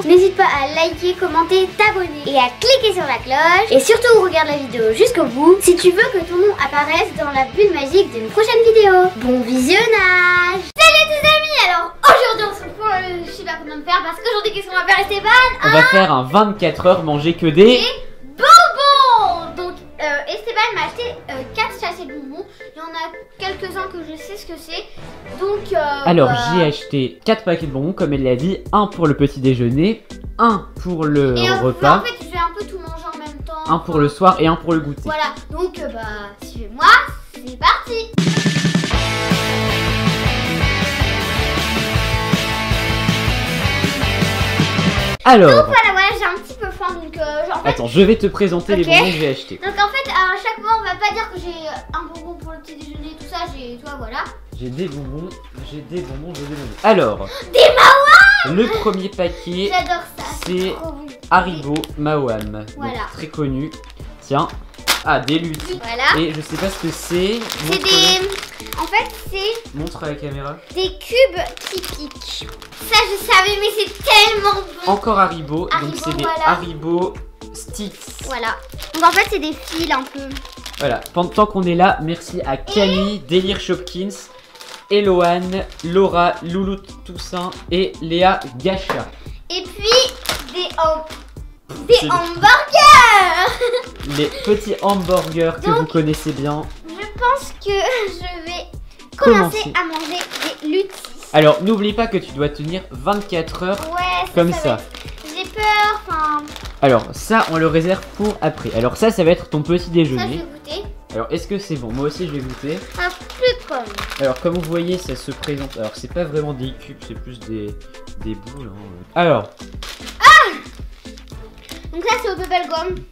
N'hésite pas à liker, commenter, t'abonner et à cliquer sur la cloche. Et surtout, regarde la vidéo jusqu'au bout si tu veux que ton nom apparaisse dans la bulle magique d'une prochaine vidéo. Bon visionnage! Salut les amis! Alors aujourd'hui on se retrouve, je sais pas comment faire parce qu'aujourd'hui qu'est-ce qu'on va faire Esteban? On va faire un 24 heures manger que des bonbons. Donc Esteban m'a acheté 4 sachets de bonbons. Il y en a quelques-uns que je sais ce que c'est. Donc alors j'ai acheté 4 paquets de bonbons comme elle l'a dit. Un pour le petit déjeuner, un pour le repas. En fait je vais un peu tout manger en même temps. Un pour le soir et un pour le goûter. Voilà, donc suivez-moi, c'est parti. Alors, donc voilà, j'ai un petit peu faim donc genre, en fait, attends, je vais te présenter les bonbons que j'ai achetés. Donc en fait, à chaque fois on va pas dire que j'ai un bonbon pour le petit déjeuner, tout ça, j'ai, toi voilà. J'ai des bonbons, j'ai des bonbons, j'ai des bonbons. Alors, des Mawam. Le premier paquet, j'adore ça, c'est Haribo Mawam, voilà. donc très connu. Tiens, des luttes. Voilà. Et je sais pas ce que c'est. C'est des... En fait, c'est... Montre à la caméra. Des cubes qui piquent. Ça, je savais, mais c'est tellement bon. Encore Haribo, donc Haribo, c'est des voilà. Haribo Sticks. Voilà. Donc en fait, c'est des fils un peu. Voilà, pendant tant qu'on est là, merci à Camille, Délire Shopkins, Eloane, Laura, Loulou Toussaint et Léa Gacha. Et puis, des hamburgers. Les petits hamburgers que donc, vous connaissez bien. Je pense que je vais commencer à manger des lutis. Alors, n'oublie pas que tu dois tenir 24 heures comme ça. J'ai peur, enfin... Alors, ça, on le réserve pour après. Alors ça va être ton petit déjeuner. Ça, je vais goûter. Alors, est-ce que c'est bon? Moi aussi, je vais goûter. Ah, plus comme. Alors, comme vous voyez, ça se présente... Alors, c'est pas vraiment des cubes, c'est plus des boules. Hein. Alors... Donc là, c'est au bubblegum.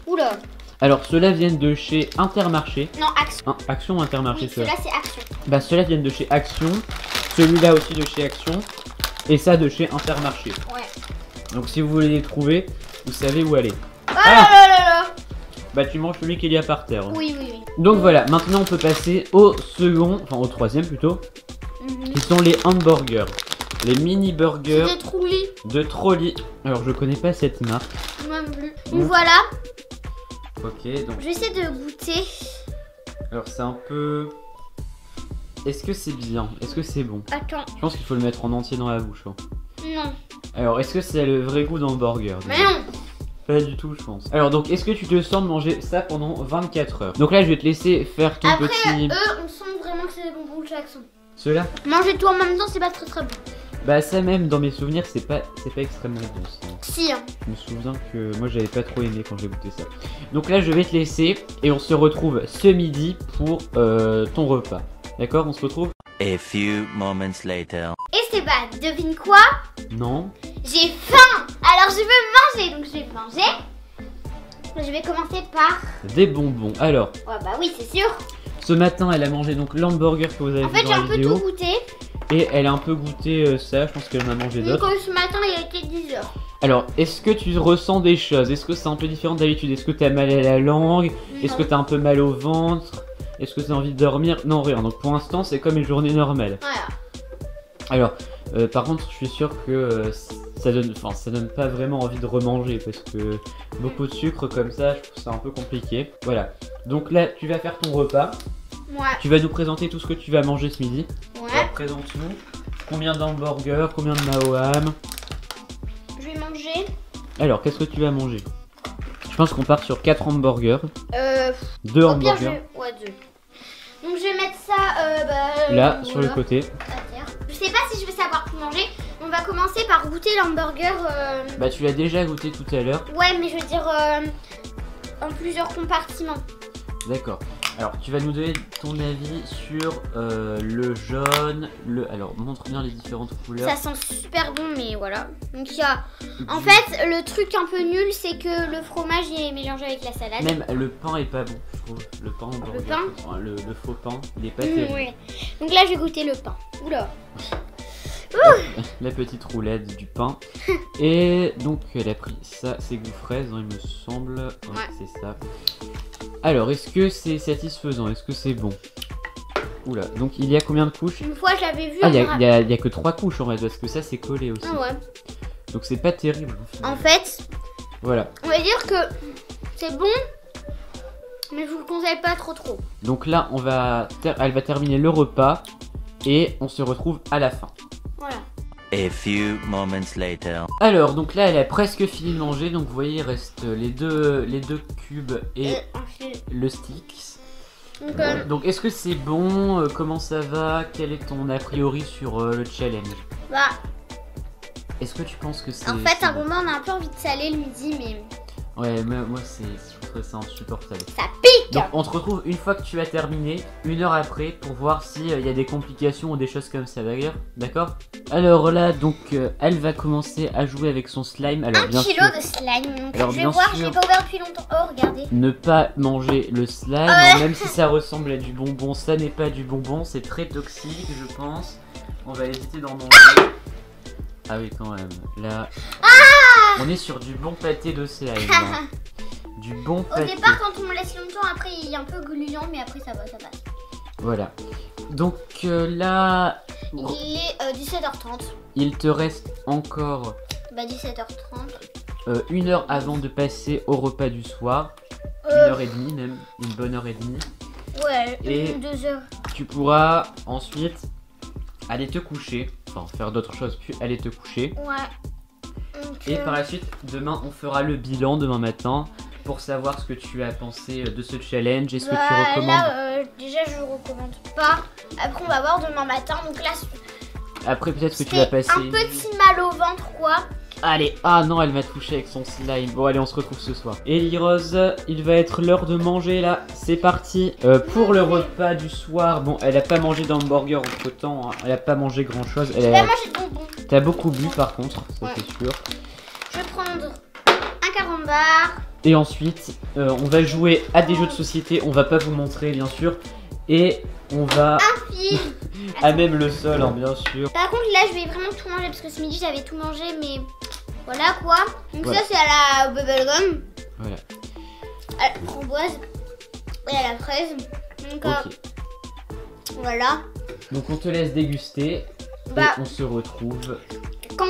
Oula. Alors, ceux-là viennent de chez Intermarché. Non, Action. Action ou Intermarché, Oui, ceux-là, c'est Action. Bah, ceux-là viennent de chez Action. Celui-là aussi de chez Action. Et ça de chez Intermarché. Ouais. Donc, si vous voulez les trouver, vous savez où aller. Oh là là là. Bah, tu manges celui qu'il y a par terre. Oui, oui, oui. Donc, voilà. Maintenant, on peut passer au second, enfin au troisième plutôt. Qui sont les hamburgers. Les mini burgers C'est des Trolli. de Trolli. Alors, je connais pas cette marque. Moi non plus. Donc voilà. Ok, donc... Je vais essayer de goûter. Alors, c'est un peu... Est-ce que c'est bien? Est-ce que c'est bon? Attends. Je pense qu'il faut le mettre en entier dans la bouche. Hein. Non. Alors, est-ce que c'est le vrai goût d'hamburger? Mais non. Pas du tout, je pense. Alors, donc, est-ce que tu te sens de manger ça pendant 24 heures? Donc là, je vais te laisser faire ton Après, petit... eux, on sent vraiment que c'est des bonbons de Jackson. Ceux-là? Manger tout en même temps, c'est pas très très bon. Bah, ça même, dans mes souvenirs, c'est pas extrêmement bon. Ça. Si, hein. Je me souviens que moi, j'avais pas trop aimé quand j'ai goûté ça. Donc là, je vais te laisser et on se retrouve ce midi pour ton repas. D'accord? On se retrouve? A few moments later. Esteban, devine quoi? Non. J'ai faim. Alors je veux manger, donc je vais manger. Je vais commencer par... Des bonbons. Alors, Ouais, bah oui, c'est sûr. ce matin, elle a mangé donc l'hamburger que vous avez En vu fait, dans j'ai la un peu vidéo. tout goûté. Et elle a un peu goûté ça, je pense qu'elle en a mangé d'autres. Donc ce matin, il a été 10h. Alors, est-ce que tu ressens des choses? Est-ce que c'est un peu différent d'habitude? Est-ce que tu as mal à la langue? Est-ce que tu as un peu mal au ventre? Est-ce que tu as envie de dormir? Non, rien. Donc pour l'instant, c'est comme une journée normale. Voilà. Alors, par contre, je suis sûr que ça donne pas vraiment envie de remanger parce que beaucoup de sucre comme ça, je trouve ça un peu compliqué. Voilà. Donc là, tu vas faire ton repas. Ouais. Tu vas nous présenter tout ce que tu vas manger ce midi. Ouais. Alors, présente-nous. Combien d'hamburgers? Combien de Mawam? Je vais manger. Alors, qu'est-ce que tu vas manger? Je pense qu'on part sur 4 hamburgers. 2 Au pire, hamburgers. Ouais, 2. Donc je vais mettre ça là, sur le côté. À terre. Je sais pas si je vais savoir tout manger. On va commencer par goûter l'hamburger. Bah, tu l'as déjà goûté tout à l'heure. Ouais, mais je veux dire en plusieurs compartiments. D'accord. Alors, tu vas nous donner ton avis sur le jaune, Alors, montre bien les différentes couleurs. Ça sent super bon, mais voilà. Donc il y a... En fait, le truc un peu nul, c'est que le fromage il est mélangé avec la salade. Même le pain est pas bon, je trouve. Le pain hamburger. Le pain Enfin, le faux pain, il est pas terrible. Ouais. Donc là, je vais goûter le pain. Oula. La petite roulette du pain. Et donc, elle a pris ça, c'est goût fraise, hein, il me semble. Ouais. C'est ça. Alors, est-ce que c'est satisfaisant? Est-ce que c'est bon? Oula, donc il y a combien de couches? Une fois, je l'avais vu. Ah, il y a que 3 couches en fait, parce que ça c'est collé aussi. Ah ouais. Donc c'est pas terrible. En fait, Voilà. on va dire que c'est bon, mais je vous le conseille pas trop. Donc là, elle va terminer le repas et on se retrouve à la fin. Voilà. A few moments later. Alors, donc là, elle a presque fini de manger. Donc vous voyez, il reste les deux cubes et le stick. Donc est-ce que c'est bon? Comment ça va? Quel est ton a priori sur le challenge? Bah, est-ce que tu penses que c'est... en fait, c'est à un bon? moment, on a un peu envie de saler le midi, mais Ouais, moi je trouve ça insupportable. ça pique. Donc on te retrouve une fois que tu as terminé, 1 heure après, pour voir s'il y a des complications ou des choses comme ça, d'accord? Alors là, donc elle va commencer à jouer avec son slime. Alors 1 bien kilo sûr, de slime. Donc, Alors, je vais bien voir, sûr. je l'ai pas ouvert depuis longtemps. Oh, regardez. ne pas manger le slime, Ouais. même si ça ressemble à du bonbon, ça n'est pas du bonbon, c'est très toxique je pense. On va éviter d'en manger. Ah oui quand même, là, on est sur du bon pâté de slime. Hein. Du bon Au pâté. départ, quand on me laisse longtemps, après, il est un peu gluant, mais après, ça va, ça passe. Voilà. Donc là, Il est 17h30. il te reste encore Bah, 17h30. 1 heure avant de passer au repas du soir. 1 heure et demie même, une bonne heure et demie. Ouais, Et- 2 heures. Tu pourras ensuite aller te coucher, enfin faire d'autres choses puis aller te coucher. Ouais. Donc, Et par la suite, demain on fera le bilan demain matin pour savoir ce que tu as pensé de ce challenge. Est-ce que tu recommandes? Là, déjà, je recommande pas. Après, on va voir demain matin. Donc là, Après peut-être que tu c'est vas passer. un petit mal au ventre, quoi. Allez, ah non, elle m'a touché avec son slime. Bon, allez, on se retrouve ce soir. Ellie Rose, il va être l'heure de manger là. C'est parti. Pour le repas du soir, bon, elle a pas mangé d'hamburger entre temps. Hein. Elle a pas mangé grand chose. Là, moi, j'ai de bonbons. T'as beaucoup bu par contre, ça Ouais. c'est sûr. Je vais prendre un carambar. Et ensuite, on va jouer à des jeux de société. On va pas vous montrer, bien sûr. Et on va Puis, à même le sol, hein, bien sûr. par contre, là, je vais vraiment tout manger parce que ce midi, j'avais tout mangé, mais voilà quoi. Donc, Voilà. ça, c'est à la bubblegum, Voilà. à la framboise et à la fraise. Donc, Ok. voilà. Donc on te laisse déguster. Bah, et on se retrouve quand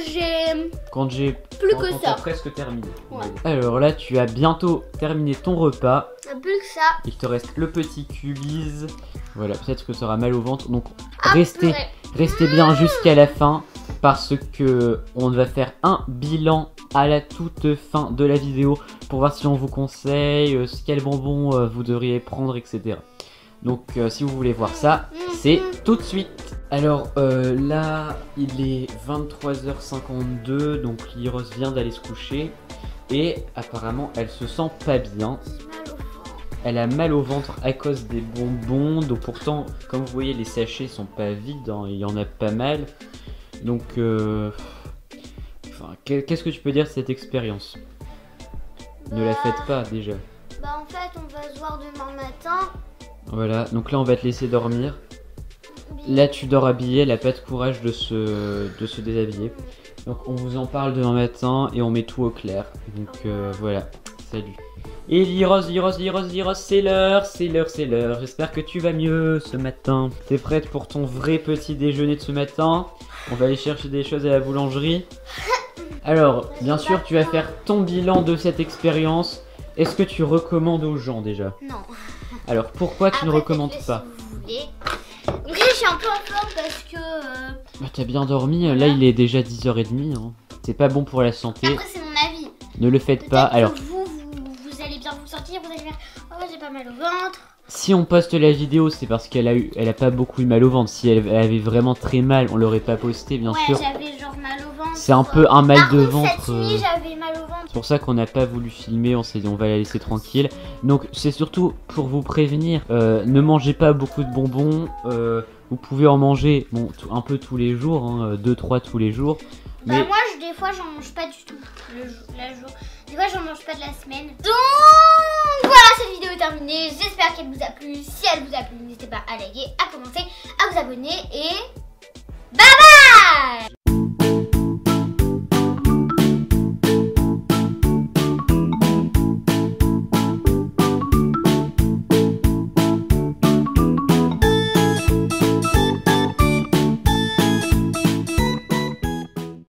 j'ai quand j'ai plus quand que t'as ça, presque terminé. Ouais. Alors là, tu as bientôt terminé ton repas. plus que ça. Il te reste le petit cubies. Voilà, peut-être que ça aura mal au ventre. Donc Ah, restez purée. bien jusqu'à la fin parce que on va faire un bilan à la toute fin de la vidéo pour voir si on vous conseille, quel bonbon vous devriez prendre, etc. Donc si vous voulez voir ça, c'est tout de suite. Alors là, il est 23h52, donc Liros vient d'aller se coucher. Et apparemment, elle se sent pas bien. J'ai mal au ventre. Elle a mal au ventre à cause des bonbons. Donc pourtant, comme vous voyez, les sachets sont pas vides, hein, il y en a pas mal. Donc, enfin, qu'est-ce que tu peux dire de cette expérience? Ne la faites pas déjà. Bah, en fait, on va se voir demain matin. Voilà, donc là on va te laisser dormir. Là tu dors habillé, elle a pas de courage de se déshabiller. Donc on vous en parle demain matin et on met tout au clair. Donc voilà, salut. Et Liros, c'est l'heure. J'espère que tu vas mieux ce matin. T'es prête pour ton vrai petit déjeuner de ce matin? On va aller chercher des choses à la boulangerie. Alors, bien sûr, tu vas faire ton bilan de cette expérience. Est-ce que tu recommandes aux gens déjà? Non. Alors pourquoi tu ne Après, recommandes faites-le pas? si vous voulez. Donc là, je suis un peu en forme parce que. Bah t'as bien dormi, là il est déjà 10h30, hein. C'est pas bon pour la santé, Après, c'est mon avis. ne le faites Peut-être pas. que Alors vous allez bien vous sentir, vous allez faire. Oh, j'ai pas mal au ventre. si on poste la vidéo c'est parce qu'elle a pas beaucoup eu mal au ventre. Si elle avait vraiment très mal, on l'aurait pas posté bien Ouais, sûr. j'avais genre mal au ventre. C'est un peu un mal Par de contre, ventre. Cette nuit, j'avais mal au ventre. C'est pour ça qu'on n'a pas voulu filmer, on s'est dit on va la laisser tranquille. Donc c'est surtout pour vous prévenir, ne mangez pas beaucoup de bonbons. Vous pouvez en manger bon, un peu tous les jours, hein, 2-3 tous les jours. Bah, Mais moi, des fois, j'en mange pas du tout la jour. Des fois, j'en mange pas de la semaine. Donc, voilà, cette vidéo est terminée. J'espère qu'elle vous a plu. Si elle vous a plu, n'hésitez pas à liker, à commenter, à vous abonner et